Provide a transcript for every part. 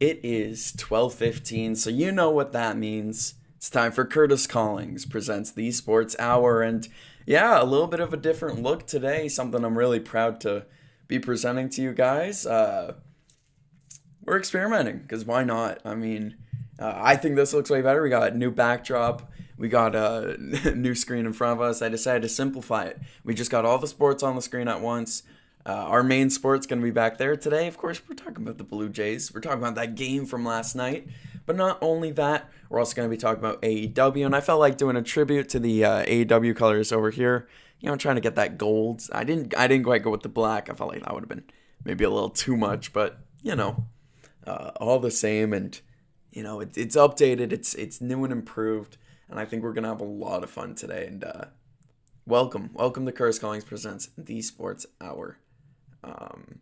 It is 12:15, so you know what that means. It's time for Curtis Collings presents the Sports Hour, and yeah, a little bit of a different look today. Something I'm really proud to be presenting to you guys. We're experimenting because why not? I think this looks way better. We got a new backdrop. We got a new screen in front of us. I decided to simplify it. We just got all the sports on the screen at once. Our main sport's going to be back there today. Of course, we're talking about the Blue Jays. We're talking about that game from last night. But not only that, we're also going to be talking about AEW. And I felt like doing a tribute to the AEW colors over here. You know, trying to get that gold. I didn't quite go with the black. I felt like that would have been maybe a little too much. But all the same. And it's updated. It's new and improved. And I think we're gonna have a lot of fun today. And welcome to Curtis Collings presents the Sports Hour. Um,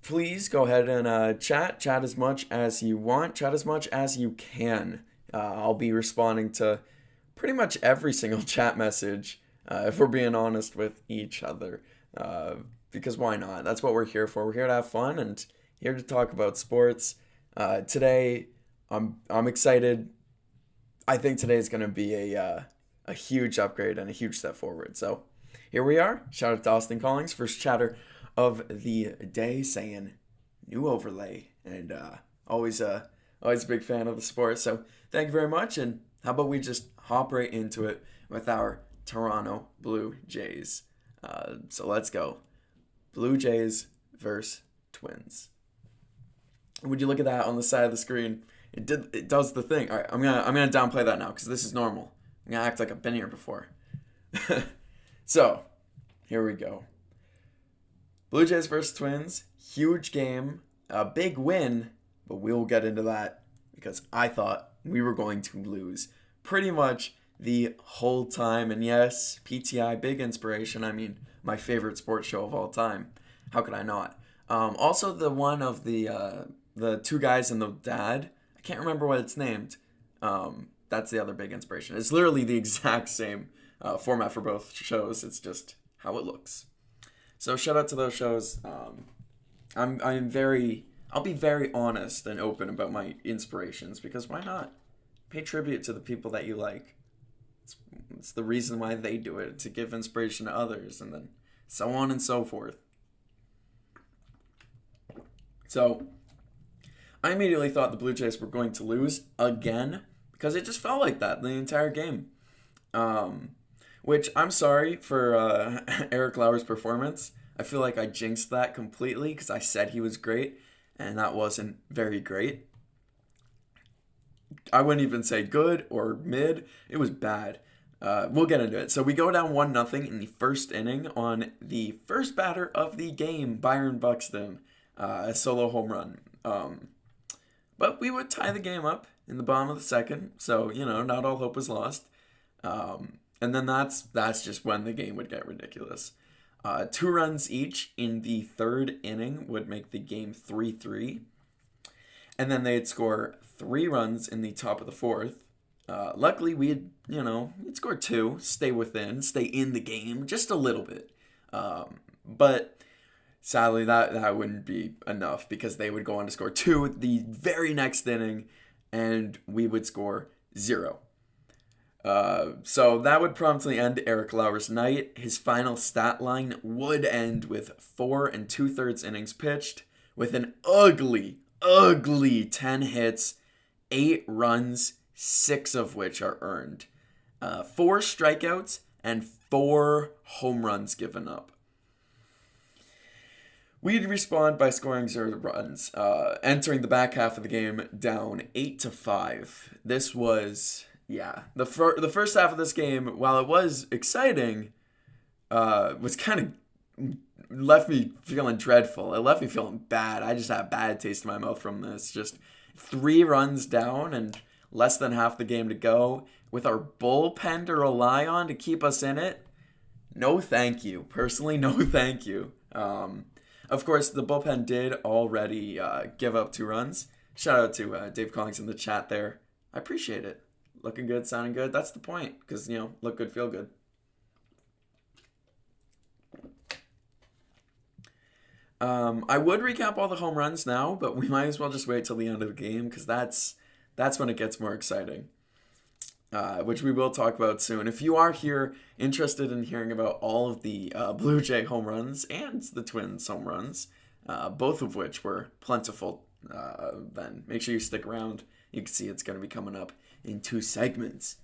Please go ahead and chat as much as you want, chat as much as you can. I'll be responding to pretty much every single chat message if we're being honest with each other. Because why not? That's what we're here for. We're here to have fun and here to talk about sports. Today, I'm excited. I think today is going to be a huge upgrade and a huge step forward. So here we are. Shout out to Austin Collings, first chatter of the day, saying new overlay, and always a big fan of the sport. So thank you very much. And how about we just hop right into it with our Toronto Blue Jays? So let's go. Blue Jays versus Twins. Would you look at that on the side of the screen? It does the thing. All right, I'm gonna downplay that now because this is normal. I'm gonna act like I've been here before. So here we go. Blue Jays versus Twins. Huge game, a big win, but we'll get into that because I thought we were going to lose pretty much the whole time. And yes, PTI, big inspiration. I mean, my favorite sports show of all time. How could I not? Also, the one of the two guys and the dad. I can't remember what it's named. That's the other big inspiration. It's literally the exact same format for both shows. It's just how it looks. So shout out to those shows. I'll be very honest and open about my inspirations because why not? Pay tribute to the people that you like. It's the reason why they do it, to give inspiration to others, and then so on and so forth. So I immediately thought the Blue Jays were going to lose again because it just felt like that the entire game. Which I'm sorry for Eric Lauer's performance. I feel like I jinxed that completely because I said he was great, and that wasn't very great. I wouldn't even say good or mid. It was bad. We'll get into it. So we go down 1-0 in the first inning on the first batter of the game, Byron Buxton, a solo home run. But we would tie the game up in the bottom of the second, so not all hope was lost. And then that's just when the game would get ridiculous. 2 runs each in the third inning would make the game 3-3. And then they'd score 3 runs in the top of the fourth. Luckily, we'd score 2, stay in the game just a little bit. But sadly, that wouldn't be enough because they would go on to score 2 the very next inning, and we would score 0. So that would promptly end Eric Lauer's night. His final stat line would end with 4 2/3 innings pitched, with an ugly 10 hits, 8 runs, 6 of which are earned, 4 strikeouts, and 4 home runs given up. We'd respond by scoring 0 runs, entering the back half of the game down 8-5. This was, the first half of this game, while it was exciting, was kind of left me feeling dreadful. It left me feeling bad. I just had a bad taste in my mouth from this. Just 3 runs down and less than half the game to go with our bullpen to rely on to keep us in it. No thank you. Personally, no thank you. Of course, the bullpen did already give up 2 runs. Shout out to Dave Collings in the chat there. I appreciate it. Looking good, sounding good. That's the point. Because, look good, feel good. I would recap all the home runs now, but we might as well just wait till the end of the game because that's when it gets more exciting. Which we will talk about soon. If you are here interested in hearing about all of the Blue Jay home runs and the Twins home runs, both of which were plentiful, then make sure you stick around. You can see it's going to be coming up in 2 segments.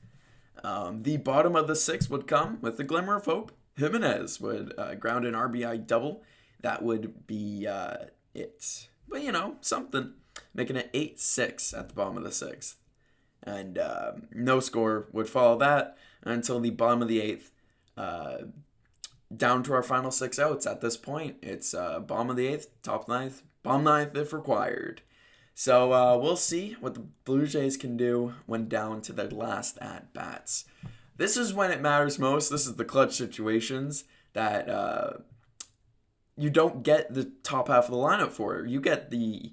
The bottom of the 6th would come with a glimmer of hope. Jimenez would ground an RBI double. That would be it. But, something. Making it 8-6 at the bottom of the 6th. And no score would follow that until the bottom of the 8th. Down to our final 6 outs at this point. It's bottom of the 8th, top 9th, bottom 9th if required. So we'll see what the Blue Jays can do when down to their last at-bats. This is when it matters most. This is the clutch situations that you don't get the top half of the lineup for. You get the,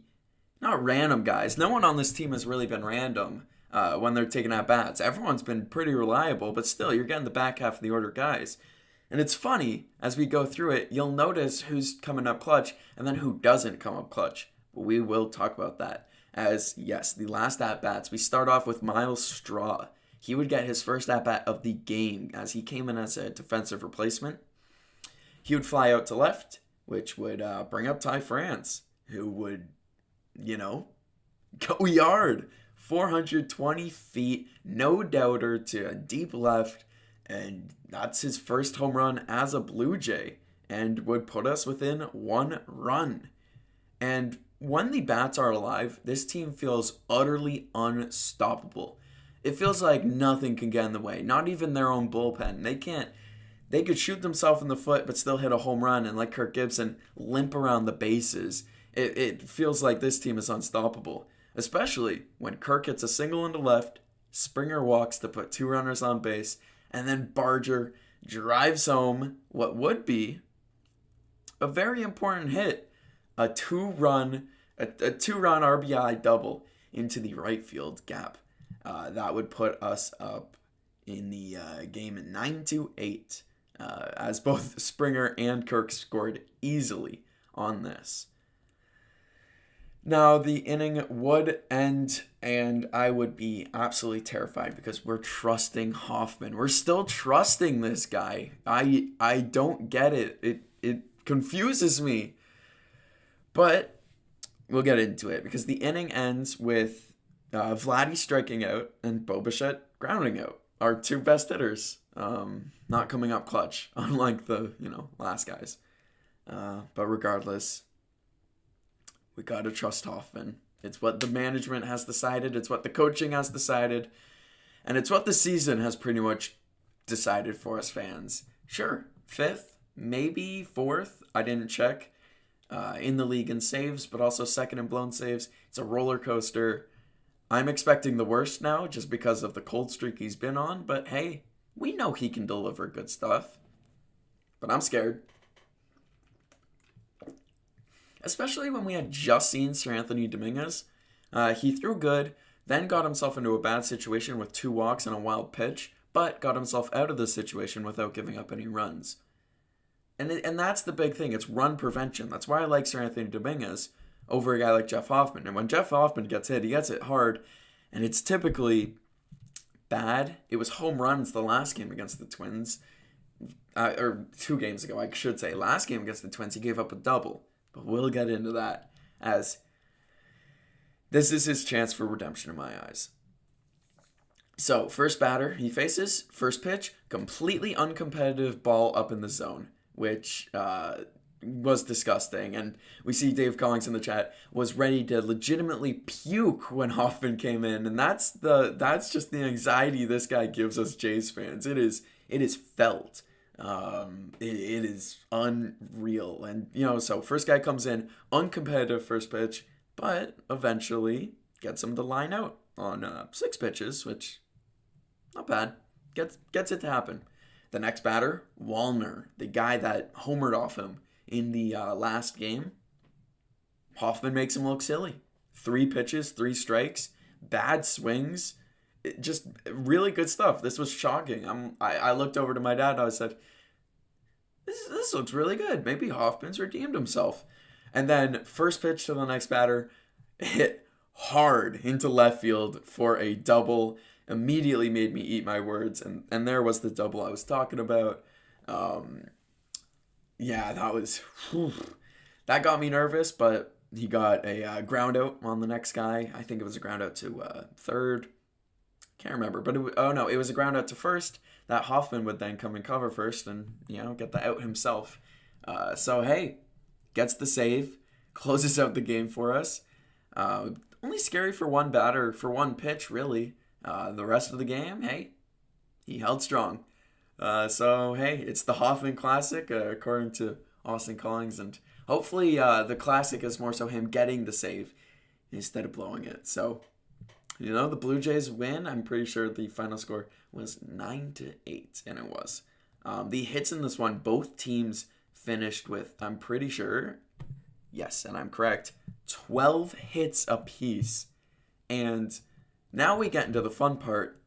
not random guys. No one on this team has really been random when they're taking at-bats. Everyone's been pretty reliable, but still, you're getting the back half of the order guys. And it's funny, as we go through it, you'll notice who's coming up clutch and then who doesn't come up clutch. We will talk about that. As, yes, the last at-bats. We start off with Miles Straw. He would get his first at-bat of the game as he came in as a defensive replacement. He would fly out to left, which would bring up Ty France, who would, go yard. 420 feet, no doubter to a deep left, and that's his first home run as a Blue Jay, and would put us within 1 run. And when the bats are alive, this team feels utterly unstoppable. It feels like nothing can get in the way, not even their own bullpen. They could shoot themselves in the foot but still hit a home run and, like Kirk Gibson, limp around the bases. It feels like this team is unstoppable, especially when Kirk hits a single into left, Springer walks to put 2 runners on base, and then Barger drives home what would be a very important hit. A two-run RBI double into the right field gap. That would put us up in the game at 9-8, as both Springer and Kirk scored easily on this. Now, the inning would end, and I would be absolutely terrified because we're trusting Hoffman. We're still trusting this guy. I don't get it. It confuses me. But we'll get into it because the inning ends with Vladdy striking out and Bo Bichette grounding out. Our 2 best hitters not coming up clutch, unlike the last guys. But regardless, we got to trust Hoffman. It's what the management has decided. It's what the coaching has decided. And it's what the season has pretty much decided for us fans. Sure, 5th, maybe 4th. I didn't check. In the league in saves, but also 2nd in blown saves. It's a roller coaster. I'm expecting the worst now just because of the cold streak he's been on, but hey, we know he can deliver good stuff. But I'm scared. Especially when we had just seen Sir Anthony Dominguez. He threw good, then got himself into a bad situation with 2 walks and a wild pitch, but got himself out of the situation without giving up any runs. And that's the big thing. It's run prevention. That's why I like Sir Anthony Dominguez over a guy like Jeff Hoffman. And when Jeff Hoffman gets hit, he gets it hard. And it's typically bad. It was home runs the last game against the Twins. Or 2 games ago, I should say. Last game against the Twins, he gave up a double. But we'll get into that, as this is his chance for redemption in my eyes. So, first batter he faces, first pitch, completely uncompetitive ball up in the zone, which was disgusting. And we see Dave Collings in the chat was ready to legitimately puke when Hoffman came in, and that's just the anxiety this guy gives us Jays fans. It is felt. It is unreal. And so first guy comes in, uncompetitive first pitch, but eventually gets him to line out on 6 pitches, which not bad. Gets it to happen. The next batter, Wallner, the guy that homered off him in the last game. Hoffman makes him look silly. 3 pitches, 3 strikes, bad swings. Just really good stuff. This was shocking. I looked over to my dad and I said, this looks really good. Maybe Hoffman's redeemed himself. And then first pitch to the next batter hit hard into left field for a double. Immediately made me eat my words, and there was the double I was talking about. Yeah, that was that got me nervous, but he got a ground out on the next guy. I think it was a ground out to third. Can't remember, but oh no, it was a ground out to first. That Hoffman would then come and cover first, and get the out himself. So hey, gets the save, closes out the game for us. Only scary for one batter, for one pitch, really. The rest of the game, hey, he held strong. So hey, it's the Hoffman Classic, according to Austin Collings, and hopefully the Classic is more so him getting the save instead of blowing it. So, the Blue Jays win. I'm pretty sure the final score was 9-8, and it was. The hits in this one, both teams finished with, I'm pretty sure, yes, and I'm correct, 12 hits apiece. And now we get into the fun part,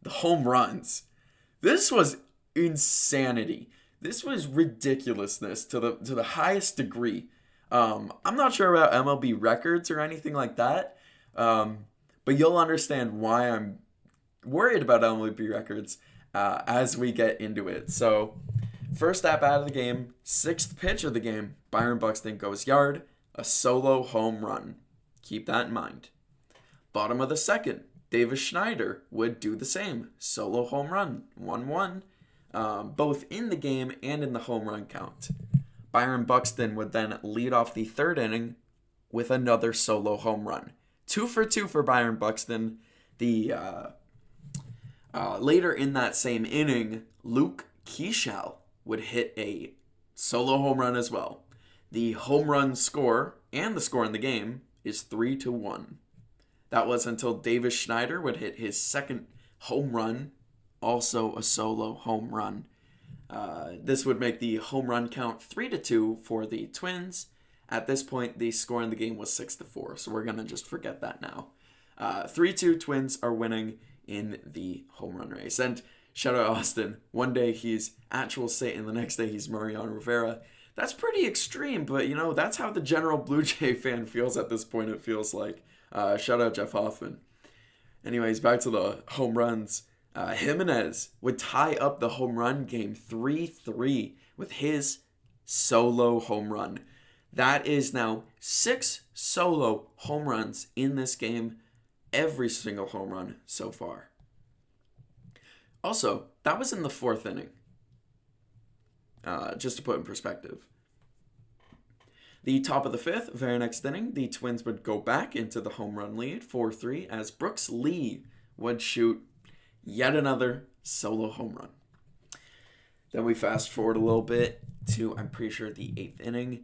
the home runs. This was insanity. This was ridiculousness to the highest degree. I'm not sure about MLB records or anything like that, but you'll understand why I'm worried about MLB records as we get into it. So, first at bat of the game, sixth pitch of the game, Byron Buxton goes yard, a solo home run. Keep that in mind. Bottom of the second, Davis Schneider would do the same. Solo home run, 1-1, both in the game and in the home run count. Byron Buxton would then lead off the third inning with another solo home run. 2 for 2 for Byron Buxton. The later in that same inning, Luke Keeschel would hit a solo home run as well. The home run score and the score in the game is 3-1. That was until Davis Schneider would hit his second home run, also a solo home run. This would make the home run count 3-2 for the Twins. At this point, the score in the game was 6-4, so we're going to just forget that now. 3-2 Twins are winning in the home run race. And shout out Austin. One day he's actual Satan, the next day he's Mariano Rivera. That's pretty extreme, but that's how the general Blue Jay fan feels at this point, it feels like. Shout out Jeff Hoffman. Anyways, back to the home runs. Jimenez would tie up the home run game 3-3 with his solo home run. That is now 6 solo home runs in this game. Every single home run so far. Also, that was in the 4th inning. Just to put in perspective. The top of the 5th, very next inning, the Twins would go back into the home run lead, 4-3, as Brooks Lee would shoot yet another solo home run. Then we fast forward a little bit to, I'm pretty sure, the 8th inning,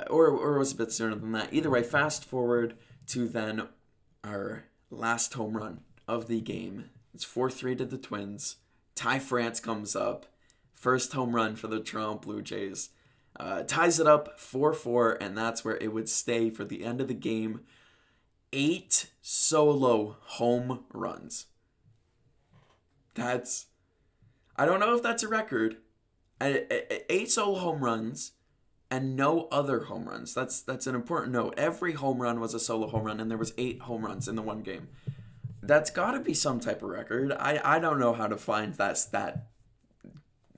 or it was a bit sooner than that. Either way, fast forward to then our last home run of the game. It's 4-3 to the Twins. Ty France comes up. First home run for the Toronto Blue Jays. Ties it up 4-4, and that's where it would stay for the end of the game. 8 solo home runs. I don't know if that's a record. 8 solo home runs and no other home runs. That's an important note. Every home run was a solo home run, and there was 8 home runs in the one game. That's got to be some type of record. I don't know how to find that stat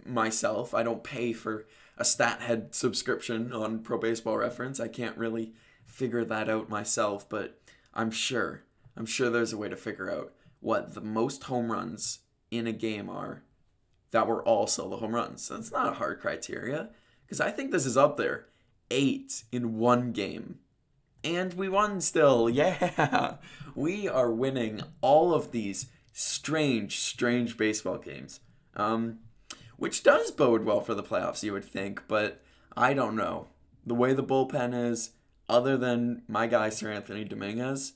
myself. I don't pay for a stat head subscription on Pro Baseball Reference. I can't really figure that out myself, but I'm sure there's a way to figure out what the most home runs in a game are that were all solo home runs. That's not a hard criteria, because I think this is up there. 8 in one game. And we won still. Yeah. We are winning all of these strange baseball games. Which does bode well for the playoffs, you would think, but I don't know. The way the bullpen is, other than my guy Sir Anthony Dominguez,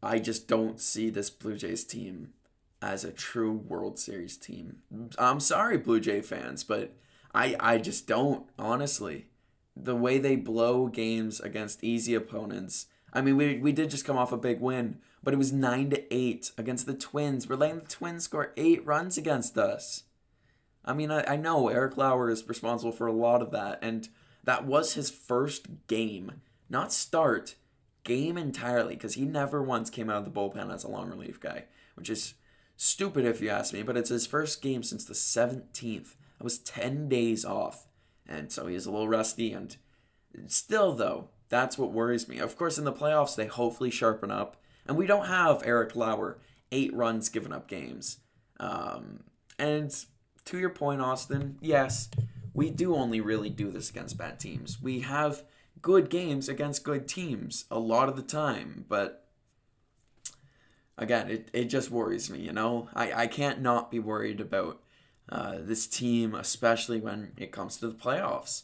I just don't see this Blue Jays team as a true World Series team. I'm sorry, Blue Jay fans, but I just don't, honestly. The way they blow games against easy opponents. I mean, we did just come off a big win, but it was 9-8 against the Twins. We're letting the Twins score 8 runs against us. I mean, I know Eric Lauer is responsible for a lot of that, and That was his first game, not start, game entirely, because he never once came out of the bullpen as a long relief guy, which is stupid if you ask me, but it's his first game since the 17th. That was 10 days off, and so he's a little rusty, and still, though, that's what worries me. Of course, in the playoffs, they hopefully sharpen up, and we don't have Eric Lauer, 8 runs given up games. And to your point, Austin, yes, we do only really do this against bad teams. We have good games against good teams a lot of the time, but again, it just worries me, you know? I can't not be worried about this team, especially when it comes to the playoffs.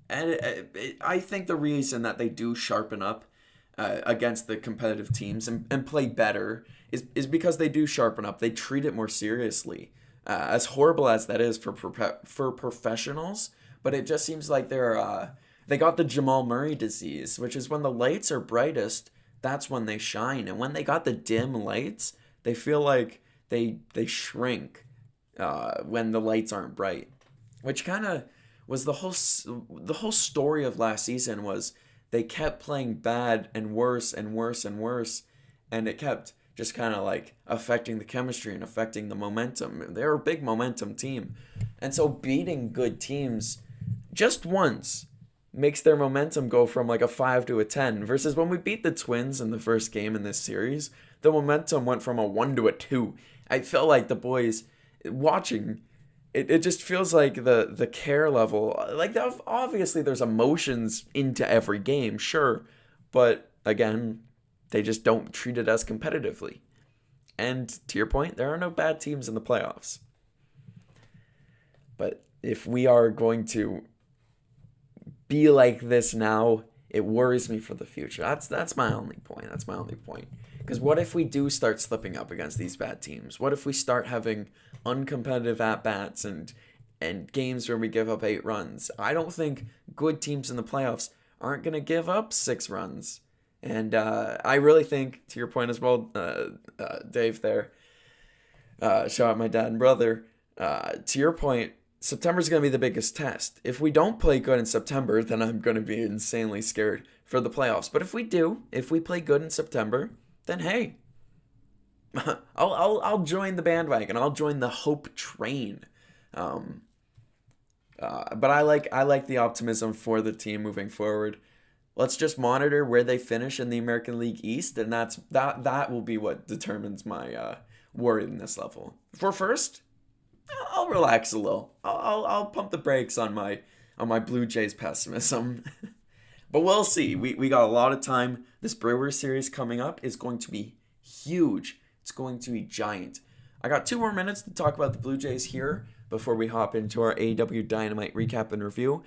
And I think the reason that they do sharpen up against the competitive teams and play better is because they do sharpen up. They treat it more seriously. As horrible as that is for professionals, but it just seems like they got the Jamal Murray disease, which is when the lights are brightest, that's when they shine. And when they got the dim lights, they feel like they shrink when the lights aren't bright, which kind of was the whole story of last season. Was they kept playing bad and worse and worse and worse, and it kept just kind of like affecting the chemistry and affecting the momentum. They're a big momentum team, and so beating good teams just once makes their momentum go from like a 5 to a 10, versus when we beat the Twins in the first game in this series, the momentum went from a 1 to a 2. I felt like the boys watching it just feels like the care level, like obviously there's emotions into every game, sure, but again, they just don't treat it as competitively. And to your point, there are no bad teams in the playoffs. But if we are going to be like this now, it worries me for the future. That's my only point. That's my only point. Because what if we do start slipping up against these bad teams? What if we start having uncompetitive at-bats and games where we give up 8 runs? I don't think good teams in the playoffs aren't going to give up 6 runs. And I really think, to your point as well, Dave there, shout out my dad and brother, to your point, September's going to be the biggest test. If we don't play good in September, then I'm going to be insanely scared for the playoffs. But if we do, if we play good in September, then hey, I'll join the bandwagon. I'll join the hope train. But I like the optimism for the team moving forward. Let's just monitor where they finish in the American League East, and that will be what determines my worriedness level. For first, I'll relax a little. I'll pump the brakes on my Blue Jays pessimism. But we'll see. We got a lot of time. This Brewers series coming up is going to be huge. It's going to be giant. I got 2 more minutes to talk about the Blue Jays here before we hop into our AEW Dynamite recap and review.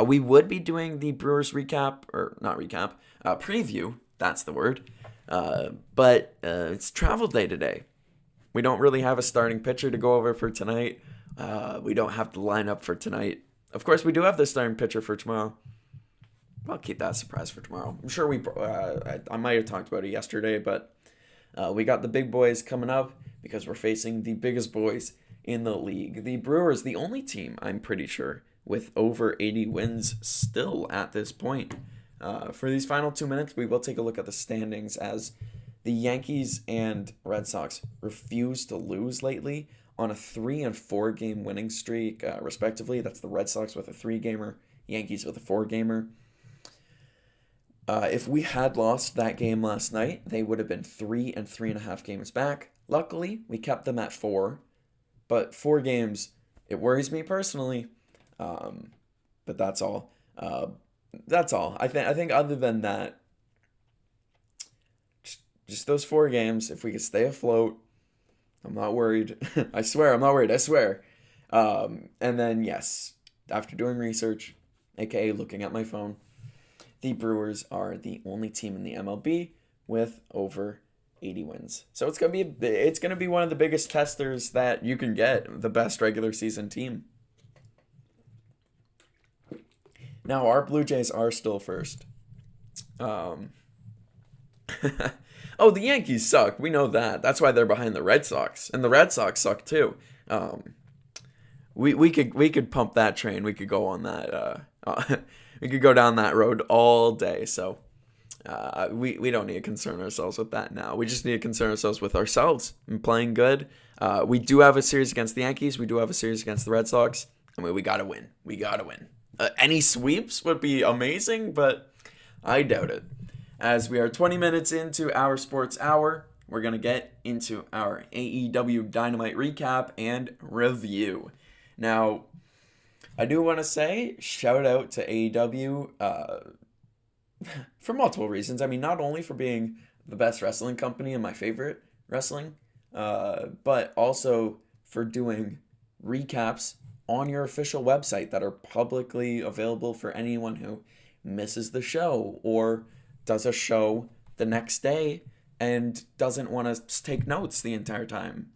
We would be doing the Brewers recap, or not recap, preview, that's the word. But it's travel day today. We don't really have a starting pitcher to go over for tonight. We don't have the lineup for tonight. Of course, we do have the starting pitcher for tomorrow. I'll keep that a surprise for tomorrow. I'm sure I might have talked about it yesterday, but we got the big boys coming up because we're facing the biggest boys in the league. The Brewers, the only team, I'm pretty sure, with over 80 wins still at this point. For these final 2 minutes, we will take a look at the standings as the Yankees and Red Sox refuse to lose lately on a 3 and 4 game winning streak, respectively. That's the Red Sox with a 3-gamer, Yankees with a 4-gamer. If we had lost that game last night, they would have been 3 and 3.5 games back. Luckily, we kept them at 4, but 4 games, it worries me personally. But that's all. That's all. I think other than that, just those 4 games, if we could stay afloat, I'm not worried. I swear, I'm not worried. I swear. And then, yes, after doing research, aka looking at my phone, the Brewers are the only team in the MLB with over 80 wins. So it's gonna be one of the biggest testers that you can get, the best regular season team. Now our Blue Jays are still first. Oh, the Yankees suck. We know that. That's why they're behind the Red Sox, and the Red Sox suck too. We could pump that train. We could go on that. we could go down that road all day. So we don't need to concern ourselves with that now. We just need to concern ourselves with ourselves and playing good. We do have a series against the Yankees. We do have a series against the Red Sox. I mean, we got to win. We got to win. Any sweeps would be amazing, but I doubt it. As we are 20 minutes into our sports hour, we're going to get into our AEW Dynamite recap and review. Now, I do want to say shout out to AEW for multiple reasons. I mean, not only for being the best wrestling company and my favorite wrestling, but also for doing recaps on your official website that are publicly available for anyone who misses the show or does a show the next day and doesn't want to take notes the entire time.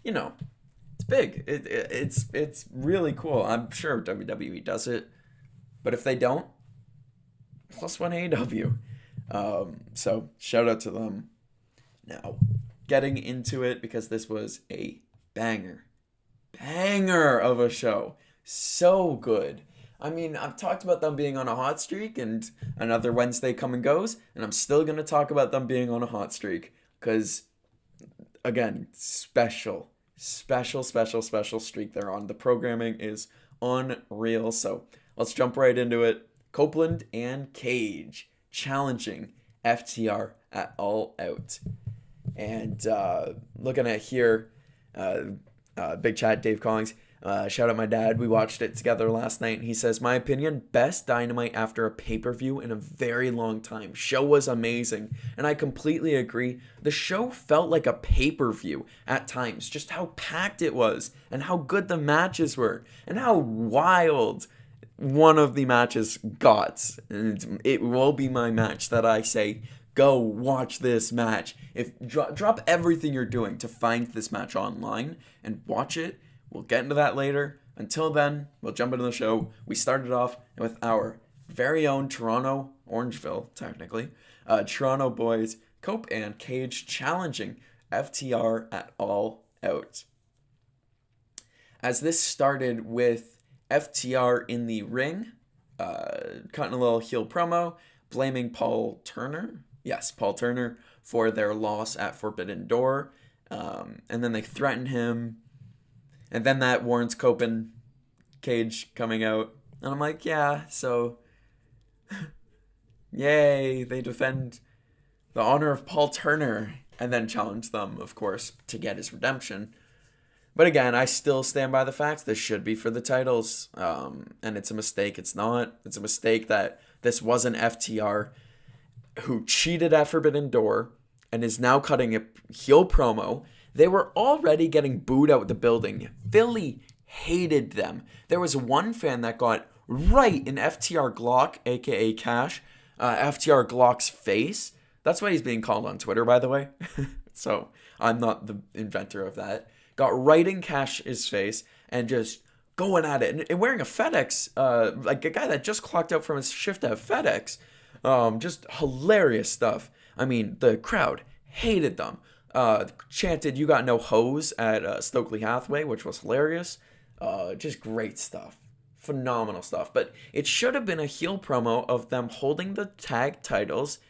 It's big. It's really cool. I'm sure WWE does it, but if they don't, +1 AEW. So shout out to them. Now, getting into it, because this was a banger of a show. So good. I mean, I've talked about them being on a hot streak, and another Wednesday come and goes, and I'm still going to talk about them being on a hot streak, because, again, special streak they're on. The programming is unreal, so let's jump right into it. Copeland and Cage challenging FTR at All Out. And looking at here, big chat, Dave Collings. Shout out my dad. We watched it together last night. And he says, my opinion, best Dynamite after a pay-per-view in a very long time. Show was amazing. And I completely agree. The show felt like a pay-per-view at times. Just how packed it was. And how good the matches were. And how wild one of the matches got. And it will be my match that I say, go watch this match. If drop everything you're doing to find this match online and watch it. We'll get into that later. Until then, we'll jump into the show. We started off with our very own Toronto, Orangeville, technically, Toronto boys, Cope and Cage challenging FTR at All Out. As this started with FTR in the ring, cutting a little heel promo, blaming Paul Turner, for their loss at Forbidden Door, and then they threaten him. And then that warrants Cope and Cage coming out. And I'm like, yeah, so yay, they defend the honor of Paul Turner and then challenge them, of course, to get his redemption. But again, I still stand by the fact this should be for the titles. And it's a mistake. It's not. It's a mistake that this wasn't FTR who cheated at Forbidden Door and is now cutting a heel promo. They were already getting booed out the building. Philly hated them. There was one fan that got right in FTR Glock, a.k.a. Cash, FTR Glock's face. That's why he's being called on Twitter, by the way. So I'm not the inventor of that. Got right in Cash's face and just going at it. And wearing a FedEx, like a guy that just clocked out from his shift at FedEx. Just hilarious stuff. I mean, the crowd hated them. Chanted, "You got no hose" at Stokely Hathaway, which was hilarious. Just great stuff. Phenomenal stuff. But it should have been a heel promo of them holding the tag titles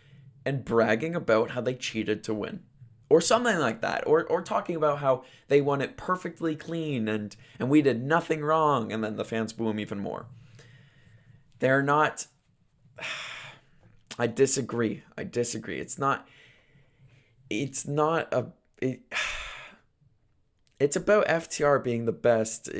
and bragging about how they cheated to win. Or something like that. Or talking about how they won it perfectly clean and we did nothing wrong. And then the fans boo them even more. They're not... I disagree. It's not it's about FTR being the best.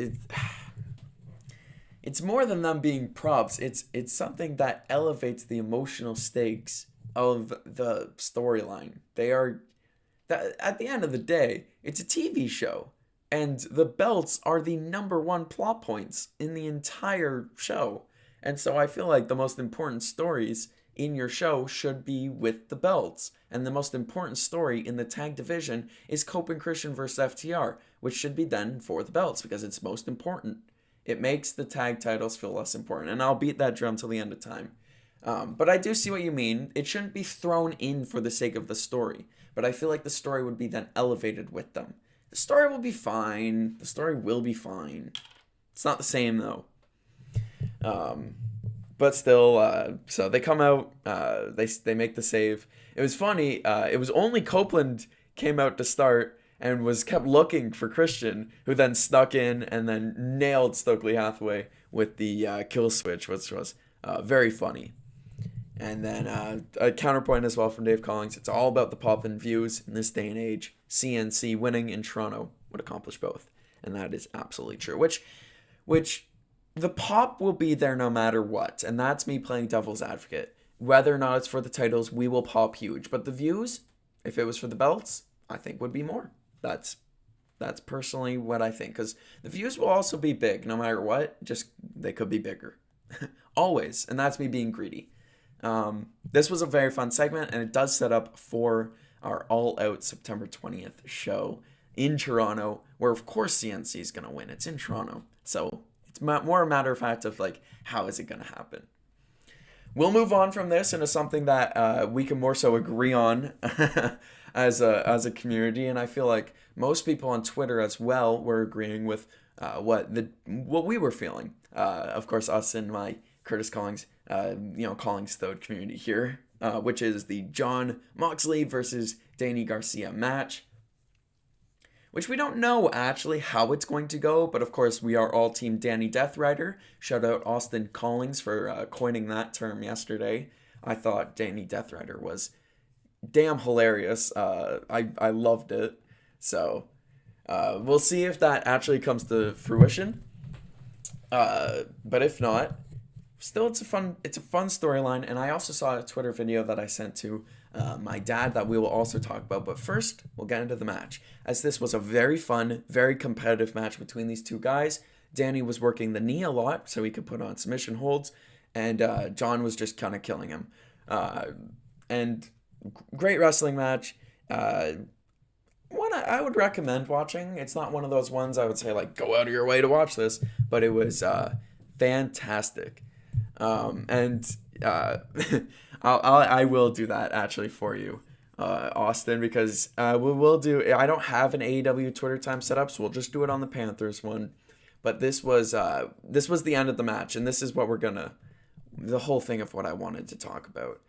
It's more than them being props. It's something that elevates the emotional stakes of the storyline. At the end of the day, it's a TV show, and the belts are the number one plot points in the entire show. And so I feel like the most important stories in your show should be with the belts. And the most important story in the tag division is Cope and Christian versus FTR, which should be done for the belts because it's most important. It makes the tag titles feel less important. And I'll beat that drum till the end of time. But I do see what you mean. It shouldn't be thrown in for the sake of the story. But I feel like the story would be then elevated with them. The story will be fine. It's not the same though. but still, so they come out, they make the save. It was funny. It was only Copeland came out to start and was kept looking for Christian, who then snuck in and then nailed Stokely Hathaway with the kill switch, which was very funny. And then a counterpoint as well from Dave Collings. It's all about the pop and views in this day and age. CNC winning in Toronto would accomplish both, and that is absolutely true. Which the pop will be there no matter what, and that's me playing devil's advocate. Whether or not it's for the titles, we will pop huge. But the views, if it was for the belts, I think would be more. That's personally what I think, because the views will also be big no matter what. Just they could be bigger, always, and that's me being greedy. This was a very fun segment, and it does set up for our All Out September 20th show in Toronto, where of course CNC is going to win. It's in Toronto, so it's more a matter of fact of like, how is it going to happen? We'll move on from this into something that we can more so agree on as a community, and I feel like most people on Twitter as well were agreeing with what we were feeling. Of course, us and my Curtis Collings, Collings Thode community here, which is the Jon Moxley versus Danny Garcia match, which we don't know actually how it's going to go, but of course we are all team Danny Death Rider. Shout out Austin Collings for coining that term yesterday. I thought Danny Death Rider was damn hilarious. I loved it. So we'll see if that actually comes to fruition. But if not, still it's a fun storyline. And I also saw a Twitter video that I sent to my dad that we will also talk about. But first, we'll get into the match, as this was a very fun, very competitive match between these two guys. Danny was working the knee a lot so he could put on submission holds, and Jon was just kind of killing him. And great wrestling match. One I would recommend watching. It's not one of those ones I would say like go out of your way to watch this, but it was fantastic. I will do that actually for you, Austin, because we'll do. I don't have an AEW Twitter time set up, so we'll just do it on the Panthers one. But this was the end of the match, and this is what the whole thing of what I wanted to talk about.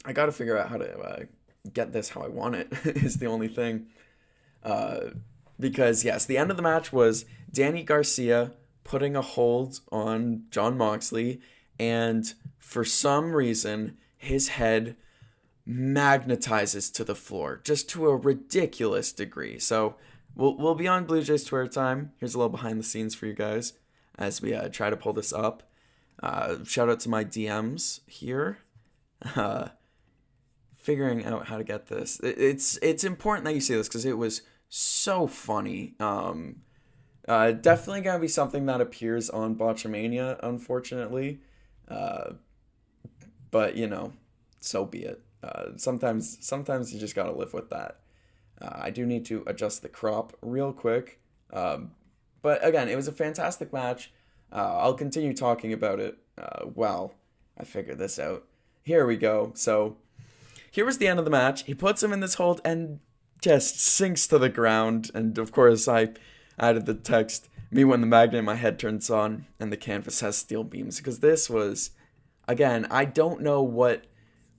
I got to figure out how to get this how I want it is the only thing. Because yes, the end of the match was Danny Garcia putting a hold on Jon Moxley, and for some reason his head magnetizes to the floor, just to a ridiculous degree. So we'll be on Blue Jays Twitter time. Here's a little behind the scenes for you guys as we try to pull this up. Shout out to my DMs here. Figuring out how to get this. It's important that you see this because it was so funny. Definitely gonna be something that appears on Botchamania, unfortunately. But so be it. Sometimes you just gotta live with that. I do need to adjust the crop real quick. But again, it was a fantastic match. I'll continue talking about it while I figure this out. Here we go. So here was the end of the match. He puts him in this hold and just sinks to the ground. And of course, I added the text, me when the magnet in my head turns on and the canvas has steel beams. Because this was, again, I don't know what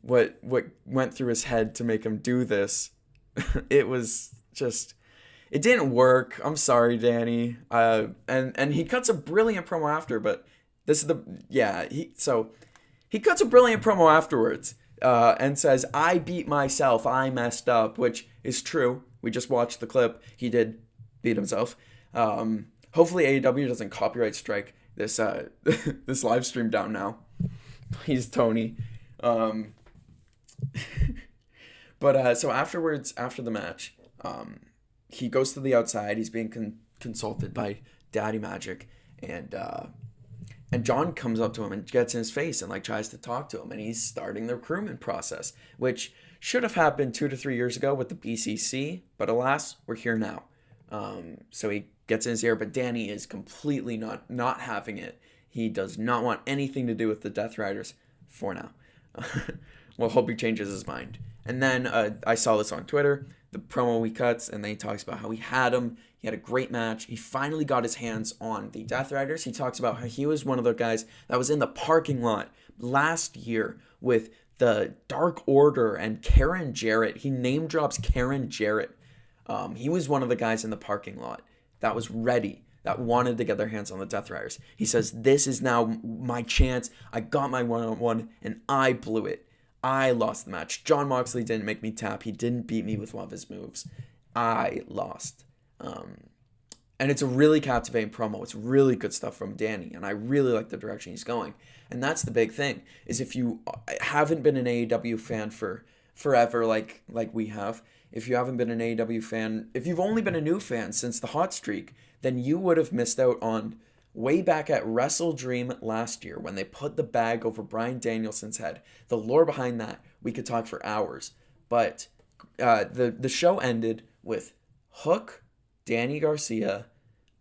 went through his head to make him do this. It was just, it didn't work. I'm sorry, Danny. And he cuts a brilliant promo after, but this is he cuts a brilliant promo afterwards. And says, I beat myself, I messed up, which is true. We just watched the clip. He did beat himself. Hopefully AEW doesn't copyright strike this this live stream down now. Please, Tony. But so afterwards, after the match, he goes to the outside. He's being consulted by Daddy Magic, and Jon comes up to him and gets in his face and tries to talk to him, and he's starting the recruitment process, which should have happened 2 to 3 years ago with the BCC, but alas, we're here now. So he gets in his ear, but Danny is completely not having it. He does not want anything to do with the Death Riders for now. Well, hope he changes his mind. And then I saw this on Twitter, the promo he cuts, and then he talks about how he had him. He had a great match. He finally got his hands on the Death Riders. He talks about how he was one of the guys that was in the parking lot last year with the Dark Order and Karen Jarrett. He name drops Karen Jarrett. He was one of the guys in the parking lot that was ready, that wanted to get their hands on the Death Riders. He says, this is now my chance. I got my one-on-one, and I blew it. I lost the match. Jon Moxley didn't make me tap. He didn't beat me with one of his moves. I lost. And it's a really captivating promo. It's really good stuff from Danny, and I really like the direction he's going. And that's the big thing, is if you haven't been an AEW fan for forever like we have, if you haven't been an AEW fan, if you've only been a new fan since the hot streak, then you would have missed out on way back at Wrestle Dream last year when they put the bag over Bryan Danielson's head. The lore behind that, we could talk for hours. But the show ended with Hook, Danny Garcia,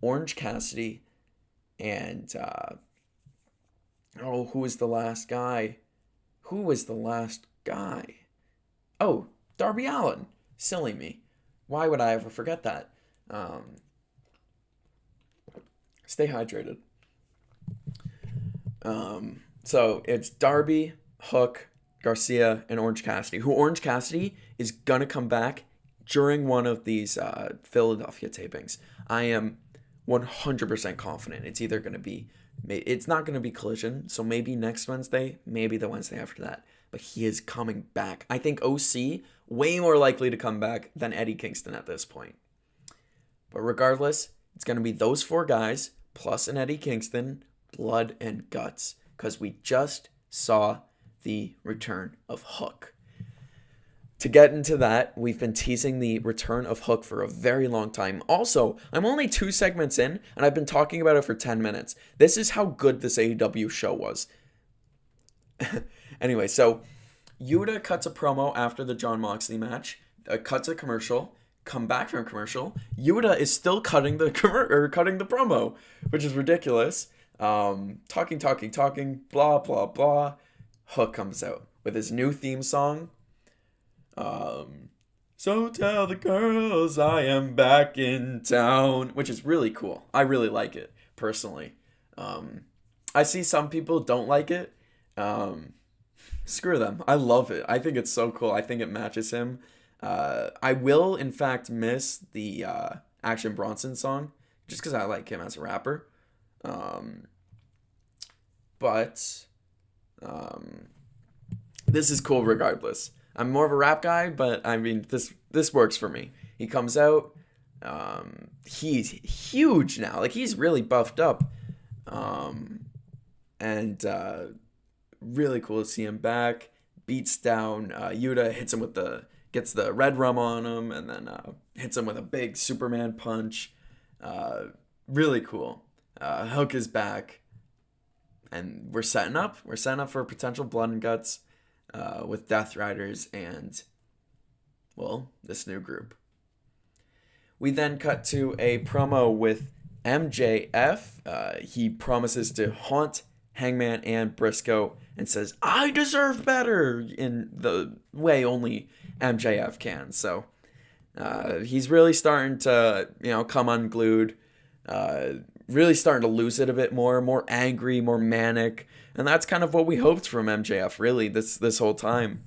Orange Cassidy, and who was the last guy? Oh, Darby Allin. Silly me. Why would I ever forget that? Stay hydrated. So it's Darby, Hook, Garcia, and Orange Cassidy. Orange Cassidy is gonna come back during one of these Philadelphia tapings. I am 100% confident it's either going to be, it's not going to be Collision, so maybe next Wednesday, maybe the Wednesday after that, but he is coming back. I think OC, way more likely to come back than Eddie Kingston at this point. But regardless, it's going to be those four guys, plus an Eddie Kingston, blood and guts, because we just saw the return of Hook. To get into that, we've been teasing the return of Hook for a very long time. Also, I'm only 2 segments in, and I've been talking about it for 10 minutes. This is how good this AEW show was. Anyway, so Yuta cuts a promo after the Jon Moxley match, cuts a commercial, come back from commercial. Yuta is still cutting the promo, which is ridiculous. Talking, blah, blah, blah. Hook comes out with his new theme song. So tell the girls I am back in town, which is really cool. I really like it, personally. I see some people don't like it. Screw them. I love it. I think it's so cool. I think it matches him. I will, in fact, miss the Action Bronson song, just because I like him as a rapper. But this is cool regardless. I'm more of a rap guy, but I mean, this works for me. He comes out. He's huge now. Like, he's really buffed up. And really cool to see him back. Beats down Yuta, hits him gets the red rum on him, and then hits him with a big Superman punch. Really cool. Hook is back. And we're setting up for potential blood and guts. With Death Riders and, well, this new group. We then cut to a promo with MJF. He promises to haunt Hangman and Briscoe and says, I deserve better, in the way only MJF can. So he's really starting to, come unglued. Really starting to lose it a bit more angry, more manic. And that's kind of what we hoped from MJF, really, this whole time.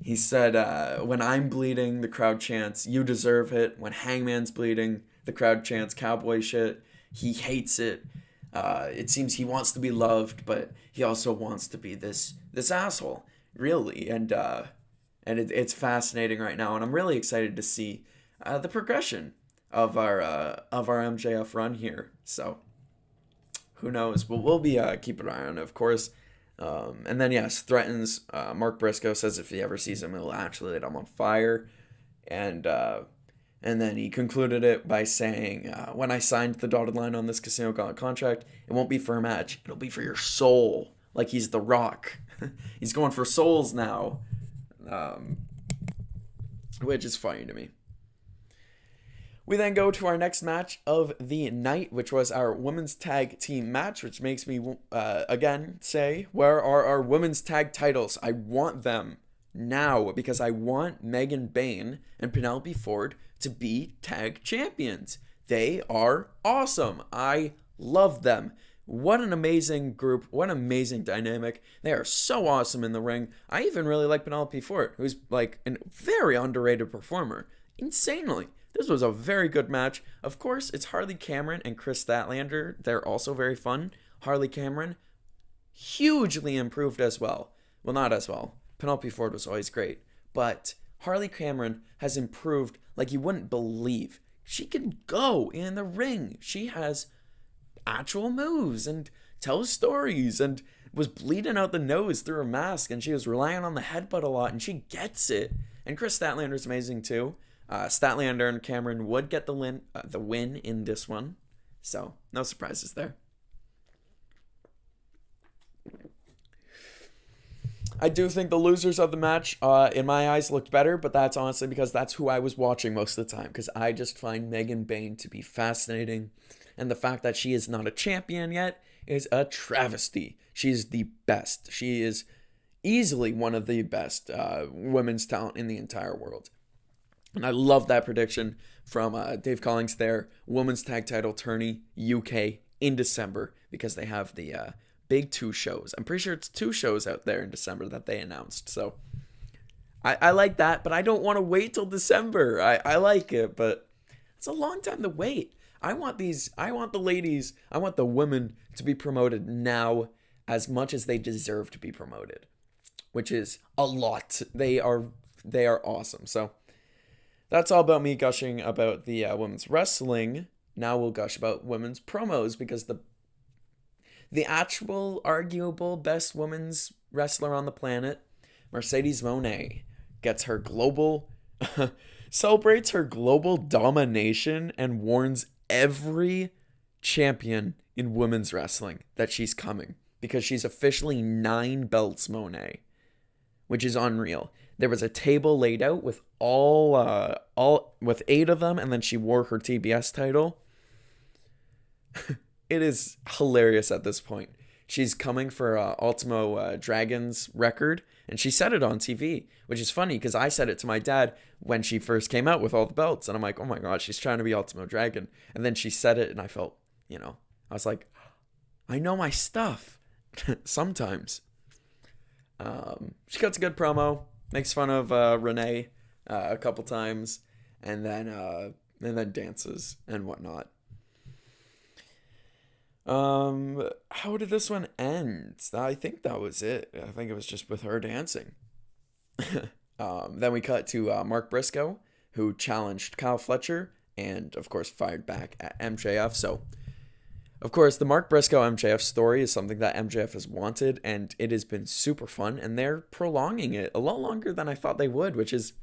He said, when I'm bleeding, the crowd chants, you deserve it. When Hangman's bleeding, the crowd chants cowboy shit. He hates it. It seems he wants to be loved, but he also wants to be this asshole, really. And it's fascinating right now. And I'm really excited to see the progression of our MJF run here. So who knows? We'll be keeping an eye on it, of course. And then, yes, threatens Mark Briscoe, says if he ever sees him, he'll actually light him on fire. And then he concluded it by saying, when I signed the dotted line on this Casino Gauntlet contract, it won't be for a match. It'll be for your soul. Like he's The Rock. He's going for souls now. Which is funny to me. We then go to our next match of the night, which was our women's tag team match, which makes me, again, say, where are our women's tag titles? I want them now because I want Megan Bayne and Penelope Ford to be tag champions. They are awesome. I love them. What an amazing group. What an amazing dynamic. They are so awesome in the ring. I even really like Penelope Ford, who's like a very underrated performer. Insanely. This was a very good match. Of course, it's Harley Cameron and Chris Statlander. They're also very fun. Harley Cameron, hugely improved as well. Well, not as well. Penelope Ford was always great. But Harley Cameron has improved like you wouldn't believe. She can go in the ring. She has actual moves and tells stories and was bleeding out the nose through her mask, and she was relying on the headbutt a lot, and she gets it. And Chris Statlander's amazing too. Statlander and Cameron would get the win in this one. So, no surprises there. I do think the losers of the match, in my eyes, looked better, but that's honestly because that's who I was watching most of the time, because I just find Megan Bayne to be fascinating, and the fact that she is not a champion yet is a travesty. She is the best. She is easily one of the best women's talent in the entire world. And I love that prediction from Dave Collings there. Women's Tag Title Tourney, UK, in December, because they have the big 2 shows. I'm pretty sure it's 2 shows out there in December that they announced. So I like that, but I don't want to wait till December. I like it, but it's a long time to wait. I want the ladies, I want the women to be promoted now as much as they deserve to be promoted, which is a lot. They are awesome. So that's all about me gushing about the women's wrestling. Now we'll gush about women's promos, because the actual arguable best women's wrestler on the planet, Mercedes Moné, gets her celebrates her global domination and warns every champion in women's wrestling that she's coming, because she's officially 9 belts Moné, which is unreal. There was a table laid out with with 8 of them, and then she wore her TBS title. It is hilarious at this point. She's coming for Ultimo Dragon's record, and she said it on TV, which is funny because I said it to my dad when she first came out with all the belts, and I'm like, oh my god, she's trying to be Ultimo Dragon. And then she said it, and I felt, I was like, I know my stuff. Sometimes. She cuts a good promo, makes fun of Renee a couple times, and then dances and whatnot. How did this one end? I think that was it. I think it was just with her dancing. Then we cut to Mark Briscoe, who challenged Kyle Fletcher and, of course, fired back at MJF. So, of course, the Mark Briscoe MJF story is something that MJF has wanted, and it has been super fun, and they're prolonging it a lot longer than I thought they would, which is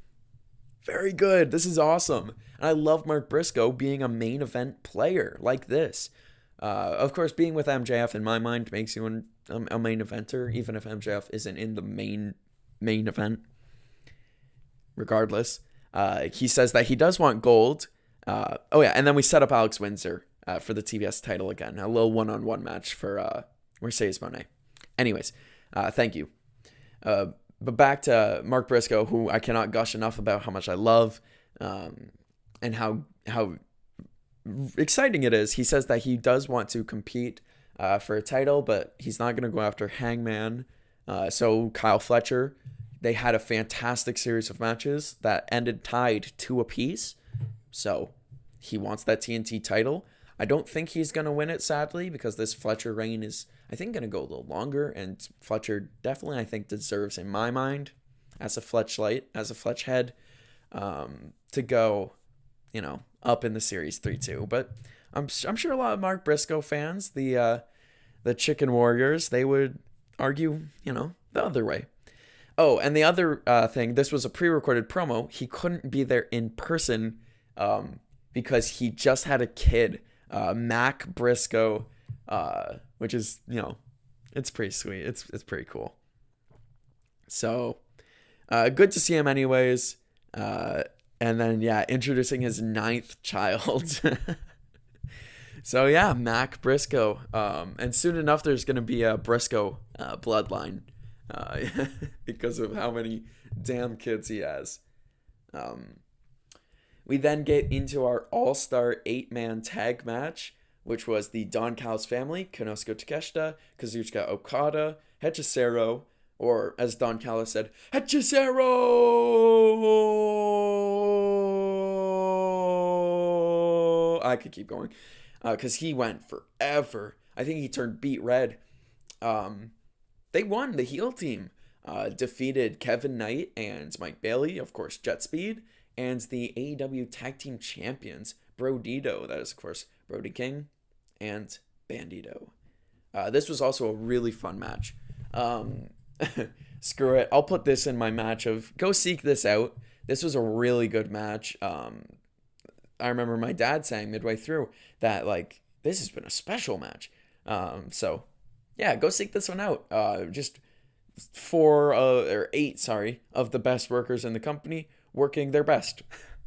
very good. This is awesome. And I love Mark Briscoe being a main event player like this. Of course, being with MJF, in my mind, makes you a main eventer, even if MJF isn't in the main event. Regardless, he says that he does want gold. And then we set up Alex Windsor for the TBS title again. A little one-on-one match for Mercedes Moné. Anyways, thank you. But back to Mark Briscoe, who I cannot gush enough about how much I love, and how exciting it is. He says that he does want to compete for a title, but he's not going to go after Hangman. So Kyle Fletcher, they had a fantastic series of matches that ended tied 2 apiece. So he wants that TNT title. I don't think he's going to win it, sadly, because this Fletcher reign is, I think, going to go a little longer. And Fletcher definitely, I think, deserves, in my mind, as a Fletch head, to go, up in the series 3-2. But I'm sure a lot of Mark Briscoe fans, the Chicken Warriors, they would argue, the other way. Oh, and the other thing, this was a pre-recorded promo. He couldn't be there in person because he just had a kid, Mac Briscoe, which is, it's pretty sweet. It's pretty cool. So, good to see him anyways. And then, introducing his 9th child. So, Mac Briscoe. And soon enough, there's going to be a Briscoe bloodline uh, because of how many damn kids he has. Um, we then get into our all-star 8-man tag match, which was the Don Callis family, Konosuke Takeshita, Kazuchika Okada, Hechicero, or as Don Callis said, Hechicero! I could keep going, because he went forever. I think he turned beet red. They won, the heel team. Defeated Kevin Knight and Mike Bailey, of course, Jet Speed, and the AEW Tag Team Champions, Brodito, that is, of course, Brody King, and Bandito. This was also a really fun match. Screw it. I'll put this in my match of go seek this out. This was a really good match. I remember my dad saying midway through that, like, this has been a special match. So, yeah, go seek this one out. Just 8 of the best workers in the company working their best.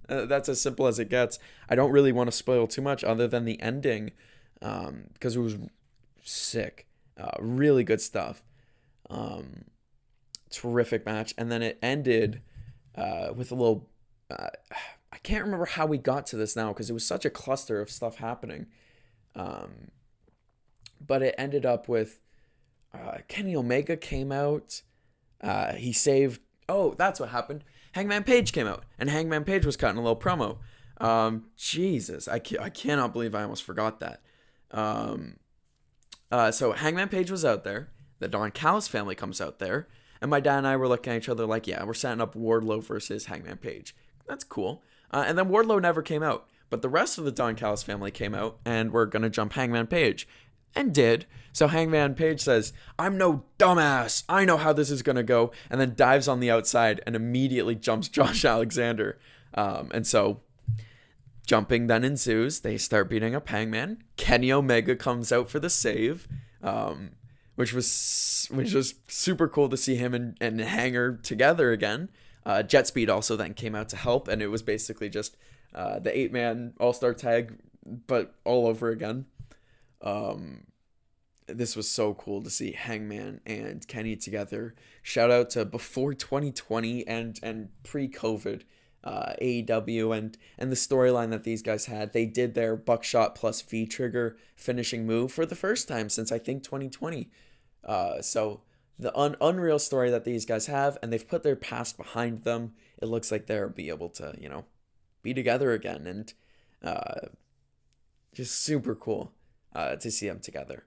That's as simple as it gets. I don't really want to spoil too much other than the ending, because it was sick. Really good stuff. Terrific match. And then it ended with a little... I can't remember how we got to this now because it was such a cluster of stuff happening. But it ended up with Kenny Omega came out. He saved... Oh, that's what happened. Hangman Page came out, and Hangman Page was cutting a little promo. Jesus, I cannot believe I almost forgot that. So Hangman Page was out there. The Don Callis family comes out there. And my dad and I were looking at each other like, yeah, we're setting up Wardlow versus Hangman Page. That's cool. And then Wardlow never came out. But the rest of the Don Callis family came out, and we're going to jump Hangman Page. And did. So Hangman Page says, I'm no dumbass. I know how this is going to go. And then dives on the outside and immediately jumps Josh Alexander. And so jumping then ensues. They start beating up Hangman. Kenny Omega comes out for the save, which was super cool to see him and Hanger together again. Jet Speed also then came out to help, and it was basically just the 8-man all-star tag, but all over again. This was so cool to see Hangman and Kenny together. Shout out to before 2020 and pre-COVID AEW and the storyline that these guys had. They did their buckshot plus V-trigger finishing move for the first time since I think 2020. So the unreal story that these guys have, and they've put their past behind them. It looks like they'll be able to, be together again, and just super cool to see them together.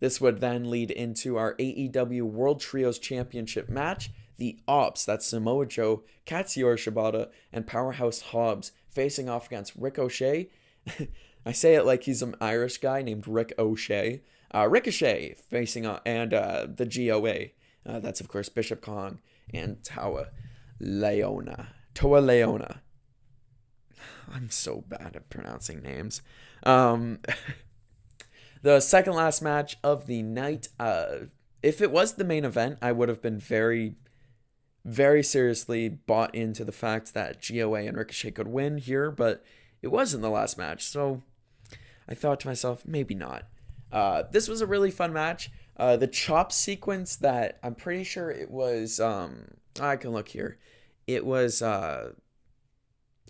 This would then lead into our AEW World Trios Championship match. The Ops, that's Samoa Joe, Katsuyori Shibata, and Powerhouse Hobbs facing off against Ricochet. I say it like he's an Irish guy named Rick O'Shea. Ricochet facing and the GOA. That's, of course, Bishop Kong and Toa Leona. I'm so bad at pronouncing names. The second last match of the night, if it was the main event, I would have been very, very seriously bought into the fact that GOA and Ricochet could win here, but it wasn't the last match, so I thought to myself, maybe not. This was a really fun match. The chop sequence that I'm pretty sure it was, I can look here. It was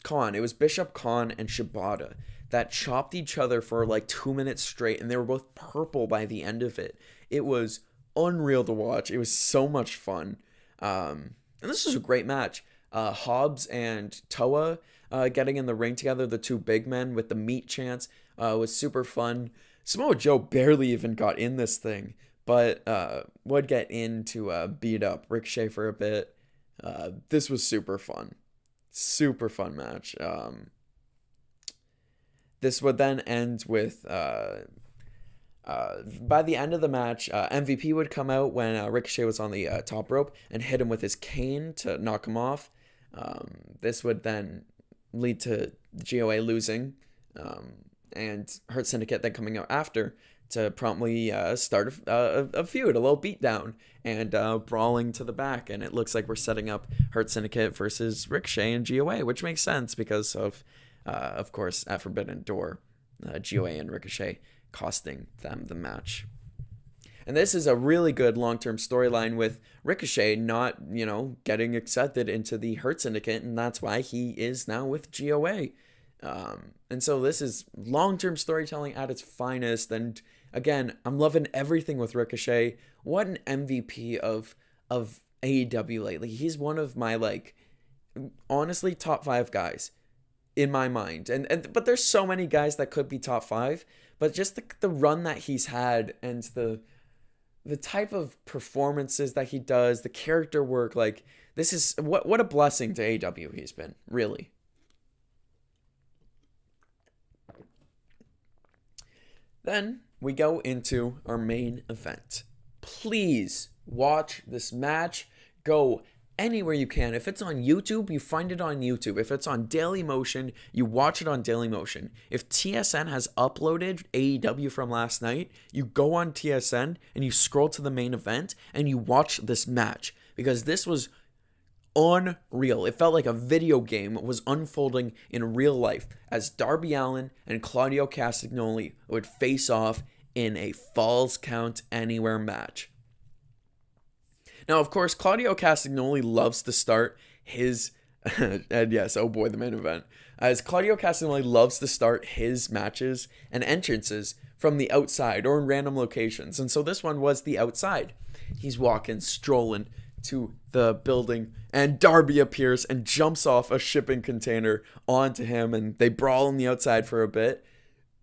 Khan. It was Bishop Khan and Shibata that chopped each other for like 2 minutes straight, and they were both purple by the end of it. It was unreal to watch. It was so much fun. And this was a great match. Hobbs and Toa getting in the ring together, the two big men with the meat chants, was super fun. Samoa Joe barely even got in this thing, but would get in to beat up Ricochet for a bit. This was super fun. Super fun match. This would then end with, by the end of the match, MVP would come out when Ricochet was on the top rope and hit him with his cane to knock him off. This would then lead to GOA losing, and Hurt Syndicate then coming out after to promptly start a feud, a little beatdown, and brawling to the back. And it looks like we're setting up Hurt Syndicate versus Ricochet and GOA, which makes sense because of course, at Forbidden Door, GOA and Ricochet costing them the match. And this is a really good long-term storyline with Ricochet not, getting accepted into the Hurt Syndicate, and that's why he is now with GOA. And so this is long-term storytelling at its finest. And again, I'm loving everything with Ricochet. What an MVP of AEW lately. He's one of my, honestly, top 5 guys in my mind. But there's so many guys that could be top 5, but just the run that he's had and the type of performances that he does, the character work, this is what a blessing to AEW he's been, really. Then we go into our main event. Please watch this match. Go anywhere you can. If it's on YouTube, you find it on YouTube. If it's on Dailymotion, you watch it on Dailymotion. If TSN has uploaded AEW from last night, you go on TSN and you scroll to the main event and you watch this match, because this was unreal. It felt like a video game was unfolding in real life as Darby Allin and Claudio Castagnoli would face off in a Falls Count Anywhere match. Now, of course, Claudio Castagnoli loves to start his, and yes, oh boy, the main event, as Claudio Castagnoli loves to start his matches and entrances from the outside or in random locations. And so this one was the outside. He's walking, strolling to the building, and Darby appears and jumps off a shipping container onto him, and they brawl on the outside for a bit,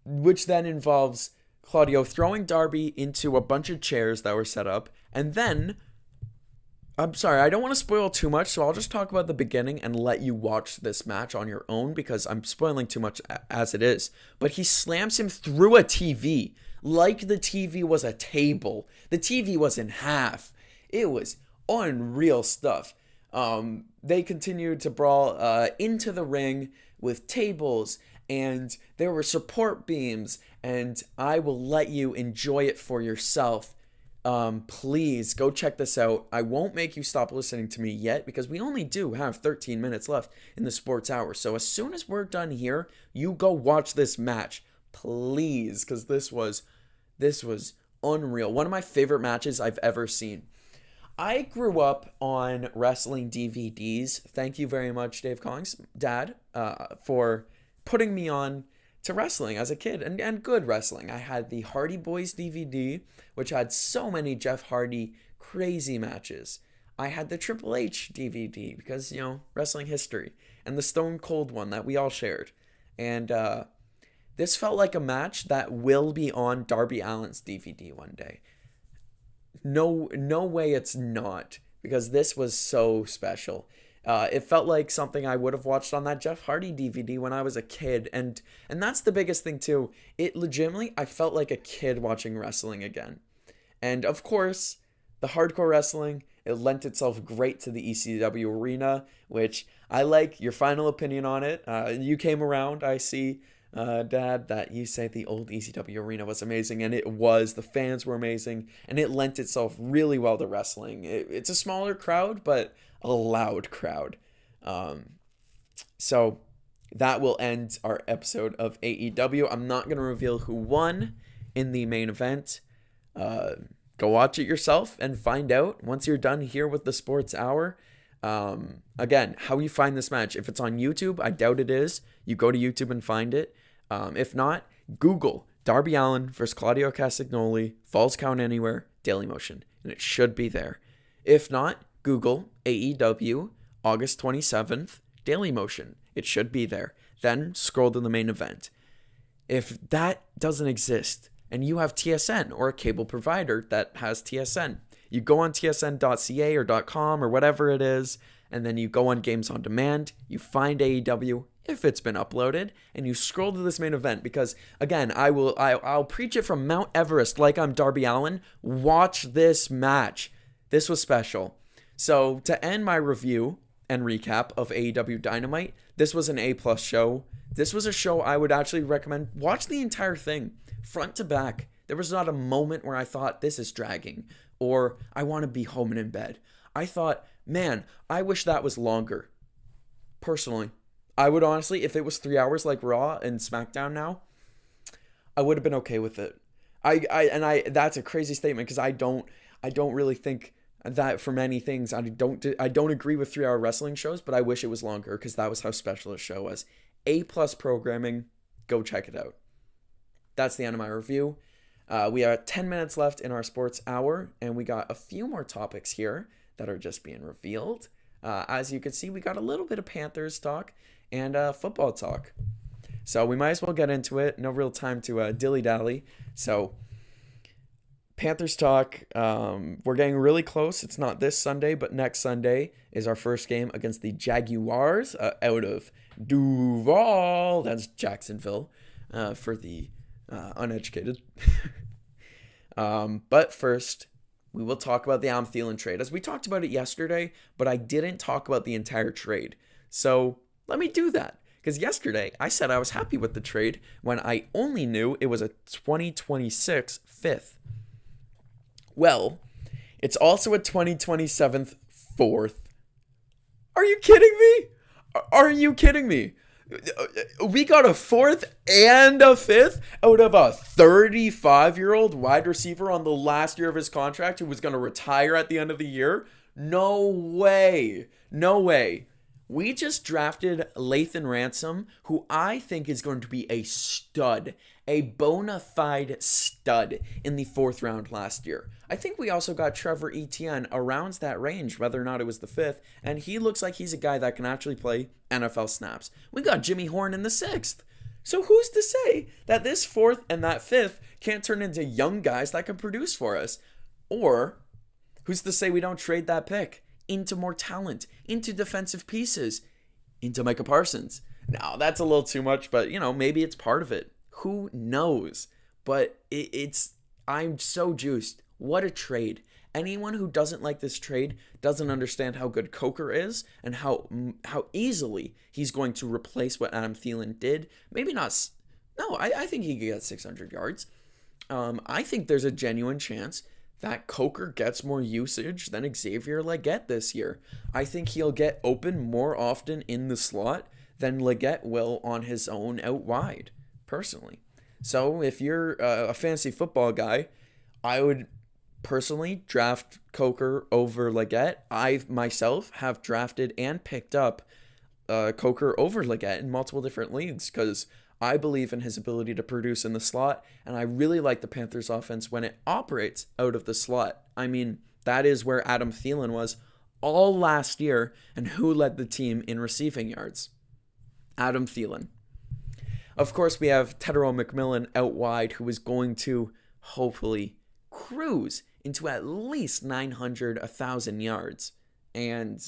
which then involves Claudio throwing Darby into a bunch of chairs that were set up, and then, I'm sorry, I don't want to spoil too much, so I'll just talk about the beginning and let you watch this match on your own, because I'm spoiling too much as it is. But he slams him through a TV, like the TV was a table. The TV was in half. It was unreal stuff. They continued to brawl into the ring with tables, and there were support beams, and I will let you enjoy it for yourself. Please go check this out. I won't make you stop listening to me yet, because we only do have 13 minutes left in the sports hour. So as soon as we're done here, you go watch this match, please, because this was unreal. One of my favorite matches I've ever seen. I grew up on wrestling DVDs. Thank you very much, Dave Collings, Dad, for putting me on to wrestling as a kid, and good wrestling. I had the Hardy Boys DVD, which had so many Jeff Hardy crazy matches. I had the Triple H DVD because, wrestling history, and the Stone Cold one that we all shared. And this felt like a match that will be on Darby Allin's DVD one day. No way it's not, because this was so special. It felt like something I would have watched on that Jeff Hardy DVD when I was a kid, and that's the biggest thing too. It legitimately, I felt like a kid watching wrestling again. And of course, the hardcore wrestling, it lent itself great to the ECW arena, which I like your final opinion on it. You came around, I see, Dad, that you say the old ECW arena was amazing, and it was. The fans were amazing, and it lent itself really well to wrestling. It's a smaller crowd, but a loud crowd. So that will end our episode of AEW. I'm not going to reveal who won in the main event. Go watch it yourself and find out once you're done here with the Sports Hour. Again, how you find this match. If it's on YouTube, I doubt it is. You go to YouTube and find it. If not, Google Darby Allin versus Claudio Castagnoli, Falls Count Anywhere, Dailymotion, and it should be there. If not, Google AEW August 27th, Dailymotion. It should be there. Then scroll to the main event. If that doesn't exist and you have TSN or a cable provider that has TSN, you go on tsn.ca or .com or whatever it is, and then you go on Games on Demand, you find AEW if it's been uploaded, and you scroll to this main event, because again, I'll preach it from Mount Everest like I'm Darby Allin. Watch this match. This was special. So to end my review and recap of AEW Dynamite, this was an A+ show. This was a show I would actually recommend. Watch the entire thing, front to back. There was not a moment where I thought this is dragging or I want to be home and in bed. I thought, man, I wish that was longer. Personally, I would honestly, if it was 3 hours like Raw and SmackDown now, I would have been okay with it. I that's a crazy statement because I don't really think that for many things. I don't agree with 3 hour wrestling shows, but I wish it was longer because that was how special a show was. A plus programming, go check it out. That's the end of my review. We have 10 minutes left in our sports hour, and we got a few more topics here that are just being revealed. As you can see, we got a little bit of Panthers talk and football talk. So we might as well get into it. No real time to dilly-dally. So Panthers talk. We're getting really close. It's not this Sunday, but next Sunday is our first game against the Jaguars out of Duval. That's Jacksonville for the uneducated. But first, we will talk about the Adam Thielen trade. As we talked about it yesterday, but I didn't talk about the entire trade. So let me do that. Because yesterday, I said I was happy with the trade when I only knew it was a 2026 fifth. Well, it's also a 2027 fourth. Are you kidding me? Are you kidding me? We got a fourth and a fifth out of a 35-year-old wide receiver on the last year of his contract who was going to retire at the end of the year? No way. No way. We just drafted Lathan Ransom, who I think is going to be a stud, a bona fide stud in the 4th round last year. I think we also got Trevor Etienne around that range, whether or not it was the 5th, and he looks like he's a guy that can actually play NFL snaps. We got Jimmy Horn in the 6th. So who's to say that this 4th and that 5th can't turn into young guys that can produce for us? Or who's to say we don't trade that pick into more talent, into defensive pieces, into Micah Parsons? Now, that's a little too much, but, maybe it's part of it. Who knows? But I'm so juiced. What a trade. Anyone who doesn't like this trade doesn't understand how good Coker is and how easily he's going to replace what Adam Thielen did. Maybe not. No, I think he could get 600 yards. I think there's a genuine chance that Coker gets more usage than Xavier Legette this year. I think he'll get open more often in the slot than Legette will on his own out wide, personally. So if you're a fantasy football guy, I would personally draft Coker over Legette. I myself have drafted and picked up Coker over Legette in multiple different leagues because I believe in his ability to produce in the slot, and I really like the Panthers offense when it operates out of the slot. I mean, that is where Adam Thielen was all last year, and who led the team in receiving yards? Adam Thielen. Of course, we have Tetero McMillan out wide, who is going to hopefully cruise into at least 900, 1,000 yards. And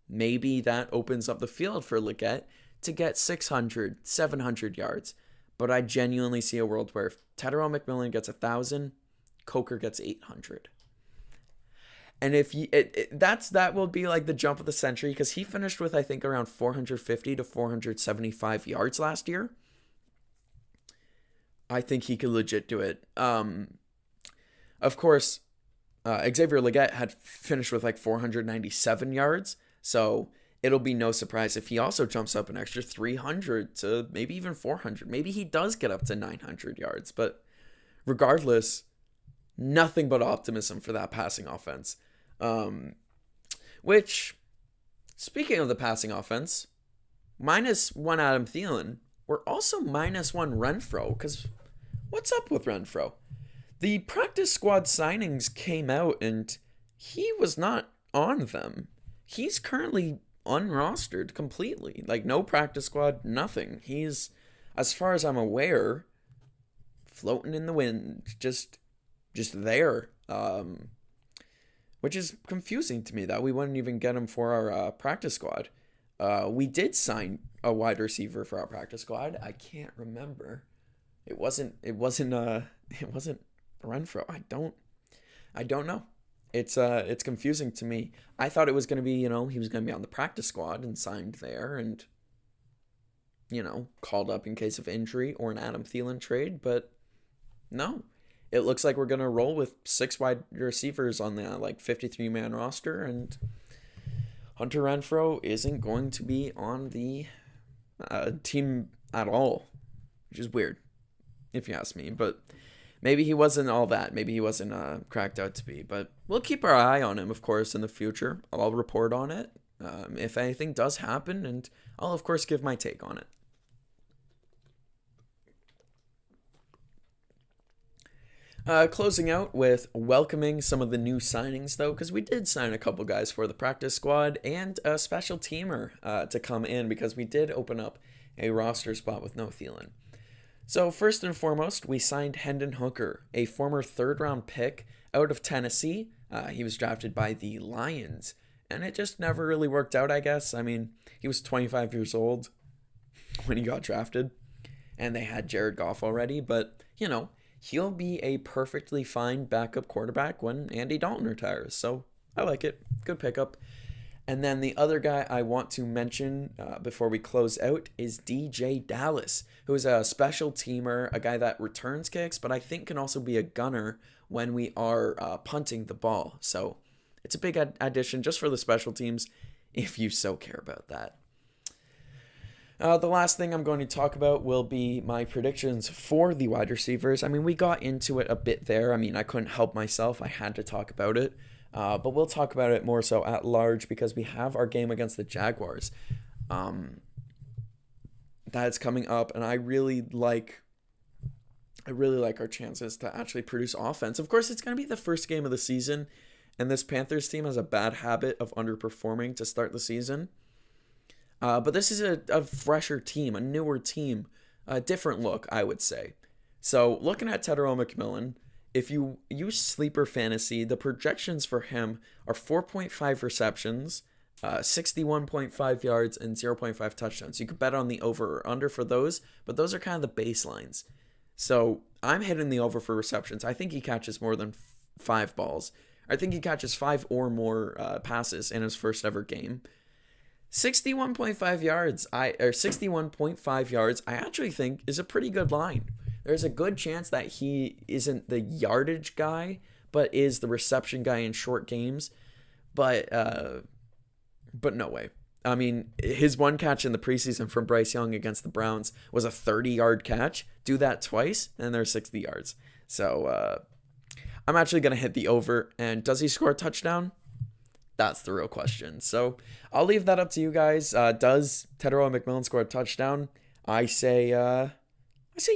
maybe that opens up the field for Legette to get 600, 700 yards. But I genuinely see a world where if Tetero McMillan gets 1,000, Coker gets 800. And if that will be like the jump of the century because he finished with, I think, around 450 to 475 yards last year. I think he could legit do it. Of course, Xavier Legette had finished with like 497 yards. So it'll be no surprise if he also jumps up an extra 300 to maybe even 400. Maybe he does get up to 900 yards. But regardless, nothing but optimism for that passing offense. Which, speaking of the passing offense, -1 Adam Thielen, we're also -1 Renfrow. Because what's up with Renfrow? The practice squad signings came out and he was not on them. He's currently unrostered completely. Like, no practice squad, nothing. He's, as far as I'm aware, floating in the wind, just there. Which is confusing to me that we wouldn't even get him for our practice squad. We did sign a wide receiver for our practice squad. I can't remember. It wasn't Renfrow. I don't know. It's confusing to me. I thought it was going to be, he was going to be on the practice squad and signed there and, called up in case of injury or an Adam Thielen trade, but no. It looks like we're going to roll with 6 wide receivers on the 53-man roster, and Hunter Renfrow isn't going to be on the team at all, which is weird, if you ask me. But maybe he wasn't all that. Maybe he wasn't cracked out to be. But we'll keep our eye on him, of course, in the future. I'll report on it if anything does happen, and I'll, of course, give my take on it. Closing out with welcoming some of the new signings, though, because we did sign a couple guys for the practice squad and a special teamer to come in because we did open up a roster spot with no Thielen. So first and foremost, we signed Hendon Hooker, a former third-round pick out of Tennessee. He was drafted by the Lions, and it just never really worked out, I guess. I mean, he was 25 years old when he got drafted, and they had Jared Goff already, but, he'll be a perfectly fine backup quarterback when Andy Dalton retires. So I like it. Good pickup. And then the other guy I want to mention before we close out is DJ Dallas, who is a special teamer, a guy that returns kicks, but I think can also be a gunner when we are punting the ball. So it's a big addition just for the special teams if you so care about that. The last thing I'm going to talk about will be my predictions for the wide receivers. I mean, we got into it a bit there. I mean, I couldn't help myself. I had to talk about it. But we'll talk about it more so at large because we have our game against the Jaguars. That's coming up, and I really like our chances to actually produce offense. Of course, it's going to be the first game of the season, and this Panthers team has a bad habit of underperforming to start the season. But this is a fresher team, a newer team, a different look, I would say. So looking at Tedero McMillan, if you use Sleeper Fantasy, the projections for him are 4.5 receptions, 61.5 yards, and 0.5 touchdowns. You could bet on the over or under for those, but those are kind of the baselines. So I'm hitting the over for receptions. I think he catches more than 5 balls. I think he catches 5 or more passes in his first ever game. 61.5 yards, 61.5 yards, I actually think is a pretty good line. There's a good chance that he isn't the yardage guy, but is the reception guy in short games. But no way. I mean, his one catch in the preseason from Bryce Young against the Browns was a 30-yard catch. Do that twice, and there's 60 yards. So I'm actually going to hit the over. And does he score a touchdown? That's the real question. So I'll leave that up to you guys. Does Tedero McMillan score a touchdown? I say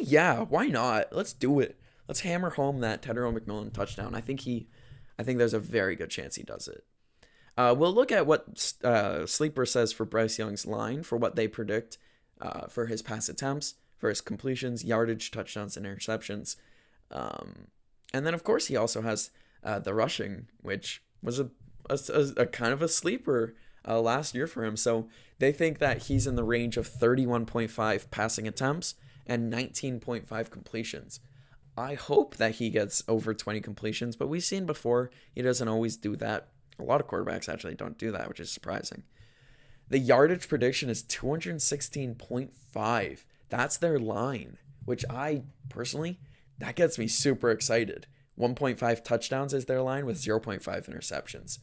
yeah. Why not? Let's do it. Let's hammer home that Tedero McMillan touchdown. I think there's a very good chance he does it. We'll look at what Sleeper says for Bryce Young's line for what they predict for his pass attempts, for his completions, yardage, touchdowns, and interceptions. And then of course he also has the rushing, which was a kind of a sleeper last year for him. So they think that he's in the range of 31.5 passing attempts and 19.5 completions. I hope that he gets over 20 completions, but we've seen before he doesn't always do that. A lot of quarterbacks actually don't do that, which is surprising. The yardage prediction is 216.5. That's their line, which I personally, that gets me super excited. 1.5 touchdowns is their line with 0.5 interceptions.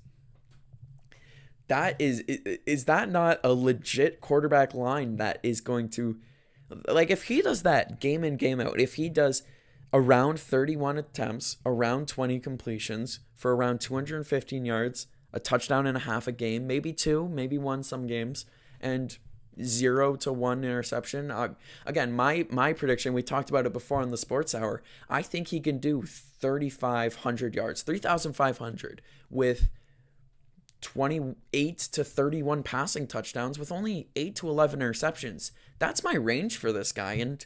That is that not a legit quarterback line that is going to, like, if he does that game in, game out, if he does around 31 attempts, around 20 completions for around 215 yards, a touchdown and a half a game, maybe 2, maybe 1 some games, and 0 to 1 interception. Again, my prediction, we talked about it before on the Sports Hour, I think he can do 3,500 yards, 3,500 with 28 to 31 passing touchdowns with only 8 to 11 interceptions. That's my range for this guy, and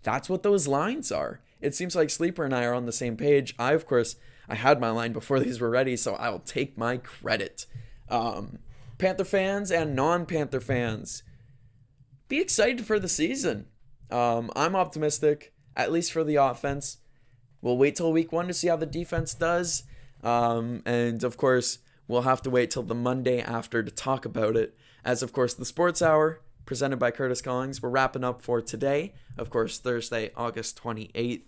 that's what those lines are. It seems like Sleeper and I are on the same page. I had my line before these were ready, so I'll take my credit. Panther fans and non-Panther fans, be excited for the season. I'm optimistic, at least for the offense. We'll wait till week 1 to see how the defense does. And of course, we'll have to wait till the Monday after to talk about it. As of course, the Sports Hour, presented by Curtis Collings, we're wrapping up for today. Of course, Thursday, August 28th.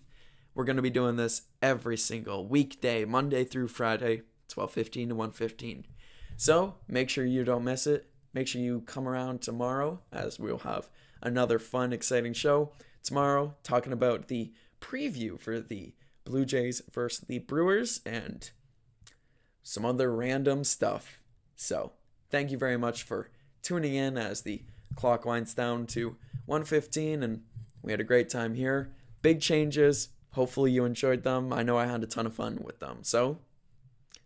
We're going to be doing this every single weekday, Monday through Friday, 12:15 to 1:15. So make sure you don't miss it. Make sure you come around tomorrow, as we'll have another fun, exciting show tomorrow, talking about the preview for the Blue Jays versus the Brewers, and some other random stuff. So, thank you very much for tuning in as the clock winds down to 1:15, and we had a great time here. Big changes. Hopefully you enjoyed them. I know I had a ton of fun with them. So,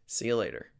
see you later.